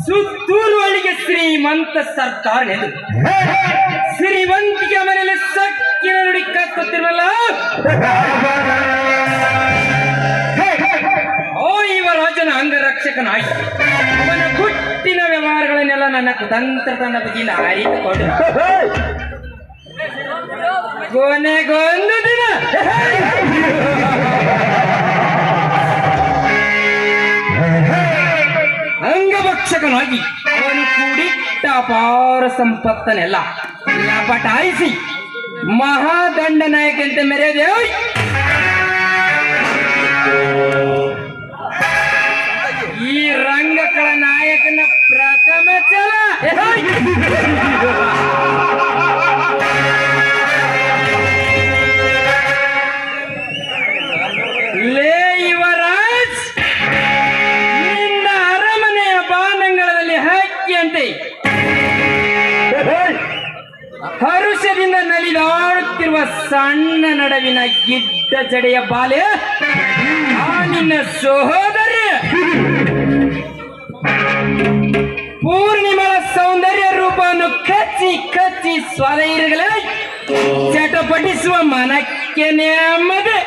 ಸುತ್ತೂರುವಳಿಗೆ ಶ್ರೀಮಂತ ಸರ್ಕಾರ ಶ್ರೀಮಂತಿಗೆ ಮನೆಯಲ್ಲಿ ಸಕ್ಕಿನ ನುಡಿ ಕತ್ತುತ್ತಿರಲ್ಲ. ಓ ಇವ ರಾಜನ ಅಂಗರಕ್ಷಕನಾಗಿ ಅವನ ಗುಟ್ಟಿನ ವ್ಯವಹಾರಗಳನ್ನೆಲ್ಲ ನನ್ನ ಕುತಂತ್ರ ತನ್ನ ಬುದ್ಧಿಯಿಂದ ಅರಿತುಕೊಂಡು ಕೊನೆಗೊಂದು ದಿನ ಅಂಗಭಕ್ಷಕನಾಗಿ ಅವನು ಕೂಡಿಟ್ಟ ಅಪಾರ ಸಂಪತ್ತನ್ನೆಲ್ಲ ಲಪಟಾಯಿಸಿ ಮಹಾದಂಡ ನಾಯಕಂತೆ ಮೆರೆದೆ. ಈ ರಂಗಕಳ ನಾಯಕನ ಪ್ರಥಮ ಚಲ ಲೇ ಯುವರಾಜ್, ನಿನ್ನ ಅರಮನೆಯ ಬಾನಂಗಳದಲ್ಲಿ ಹಕ್ಕಿಯಂತೆ ಹರುಷದಿಂದ ನಲಿದಾಡುತ್ತಿರುವ ಸಣ್ಣ ನಡುವಿನ ಗಿಡ್ಡ ಜಡೆಯ ಬಾಲೆ ಆ ನಿನ್ನ ಸಹೋದರಿ ಪೂರ್ಣಿಮಳ ಸೌಂದರ್ಯ ರೂಪವನ್ನು ಕಚ್ಚಿ ಕಚ್ಚಿ ಸ್ವದೈರ್ಯಗಳೇ ಚಟಪಟಿಸುವ ಮನಕ್ಕೆ ನೆಮ್ಮದಿ.